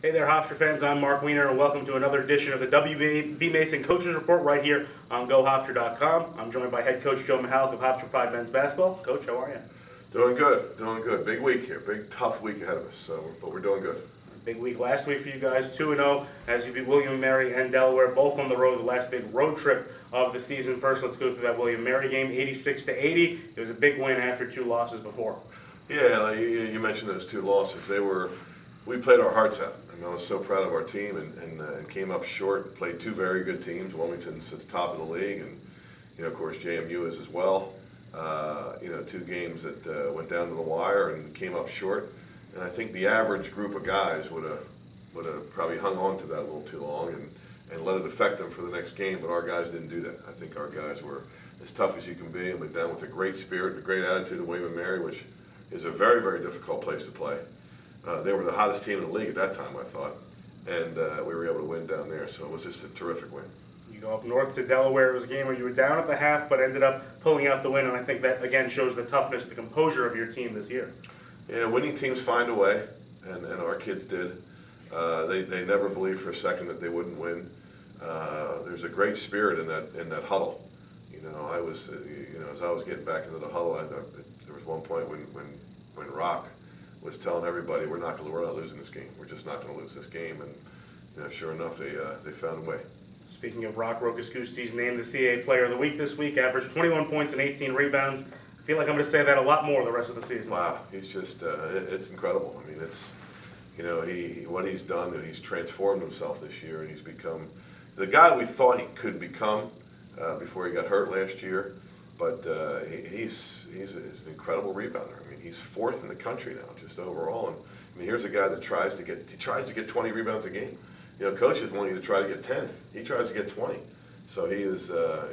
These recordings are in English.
Hey there, Hofstra fans. I'm Mark Weiner, and welcome to another edition of the WB Mason Coaches Report right here on GoHofstra.com. I'm joined by head coach Joe Mihalich of Hofstra Pride Men's Basketball. Coach, how are you? Doing good, doing good. Big week here, big tough week ahead of us, but we're doing good. Big week last week for you guys, 2-0 as you beat William & Mary and Delaware, both on the road, the last big road trip of the season. First, let's go through that William & Mary game, 86-80. It was a big win after two losses before. Yeah, you mentioned those two losses. We played our hearts out. I was so proud of our team and came up short. Played two very good teams. Wilmington's at the top of the league, and of course JMU is as well. Two games that went down to the wire and came up short. And I think the average group of guys would have probably hung on to that a little too long and let it affect them for the next game. But our guys didn't do that. I think our guys were as tough as you can be and went down with a great spirit and a great attitude of William & Mary, which is a very, very difficult place to play. They were the hottest team in the league at that time, I thought, and we were able to win down there, so it was just a terrific win. You go up north to Delaware. It was a game where you were down at the half, but ended up pulling out the win, and I think that, again, shows the toughness, the composure of your team this year. Yeah, winning teams find a way, and our kids did. They never believed for a second that they wouldn't win. There's a great spirit in that huddle. I was, as I was getting back into the huddle, there was one point when Rock was telling everybody, we're not losing this game. We're just not going to lose this game. And sure enough, they found a way. Speaking of Rock, Rokas-Gusti's named the CAA Player of the Week this week, averaged 21 points and 18 rebounds. I feel like I'm going to say that a lot more the rest of the season. Wow, he's just, it's incredible. I mean, it's, what he's done, and he's transformed himself this year, and he's become the guy we thought he could become before he got hurt last year. But he's an incredible rebounder. I mean, he's fourth in the country now, just overall. And I mean, here's a guy that tries to get 20 rebounds a game. Coaches want you to try to get 10. He tries to get 20. So he's a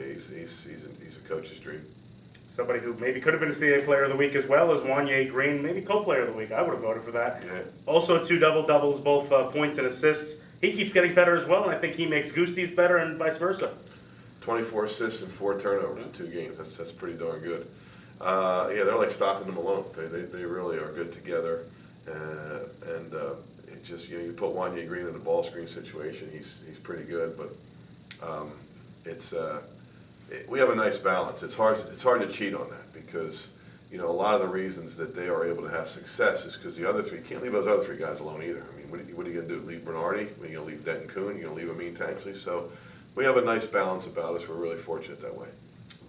coach's dream. Somebody who maybe could have been a CAA Player of the Week as well as Wanye Green, maybe CoPlayer of the Week. I would have voted for that. Yeah. Also, two double-doubles, both points and assists. He keeps getting better as well, and I think he makes Gusti's better and vice versa. 24 assists and 4 turnovers in 2 games. That's pretty darn good. They're like Stockton and Malone. They really are good together. It just you put Wanye Green in a ball screen situation, he's pretty good. But we have a nice balance. It's hard to cheat on that because a lot of the reasons that they are able to have success is because the other three, you can't leave those other 3 guys alone either. I mean, what are you going to do? Leave Bernardi? Are you going to leave Denton Kuhn? Are you going to leave Amin Tanksley? So we have a nice balance about us. We're really fortunate that way.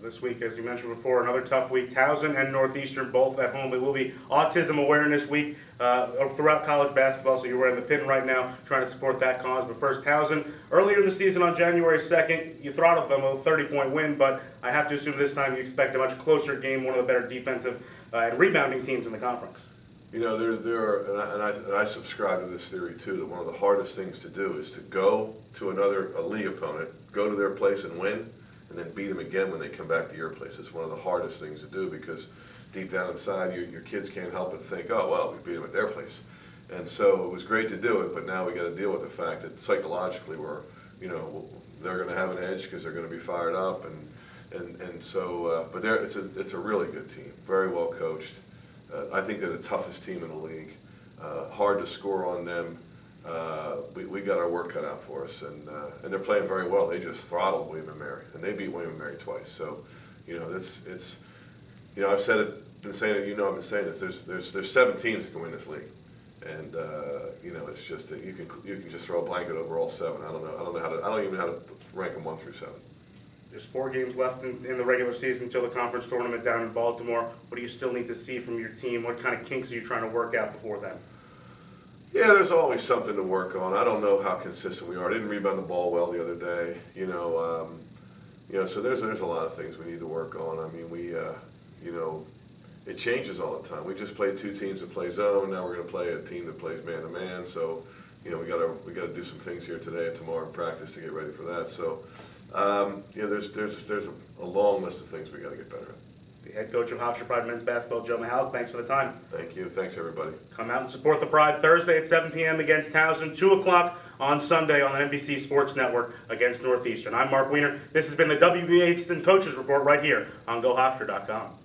This week, as you mentioned before, another tough week. Towson and Northeastern both at home. It will be Autism Awareness Week throughout college basketball, so you're wearing the pin right now, trying to support that cause. But first, Towson, earlier in the season on January 2nd, you throttled them with a 30-point win, but I have to assume this time you expect a much closer game, one of the better defensive and rebounding teams in the conference. I subscribe to this theory too, that one of the hardest things to do is to go to a league opponent, go to their place and win, and then beat them again when they come back to your place. It's one of the hardest things to do because deep down inside, your kids can't help but think, oh, well, we beat them at their place. And so it was great to do it, but now we got to deal with the fact that psychologically they're going to have an edge because they're going to be fired up. But it's a really good team, very well coached. I think they're the toughest team in the league. Hard to score on them. We got our work cut out for us, and they're playing very well. They just throttled William & Mary, and they beat William & Mary twice. So, I've said it, been saying it. I've been saying this. There's 7 teams that can win this league, and it's just that you can just throw a blanket over all 7. I don't even know how to rank them 1 through 7. There's 4 games left in the regular season until the conference tournament down in Baltimore. What do you still need to see from your team? What kind of kinks are you trying to work out before then? Yeah, there's always something to work on. I don't know how consistent we are. I didn't rebound the ball well the other day. So there's a lot of things we need to work on. I mean, it changes all the time. We just played 2 teams that play zone. Now we're going to play a team that plays man-to-man. So, we got to do some things here today and tomorrow in practice to get ready for that. So, there's a long list of things we got to get better at. The head coach of Hofstra Pride Men's Basketball, Joe Mihalich, thanks for the time. Thank you. Thanks, everybody. Come out and support the Pride Thursday at 7 p.m. against Towson, 2 o'clock on Sunday on the NBC Sports Network against Northeastern. I'm Mark Weiner. This has been the WB Mason Coaches Report right here on GoHofstra.com.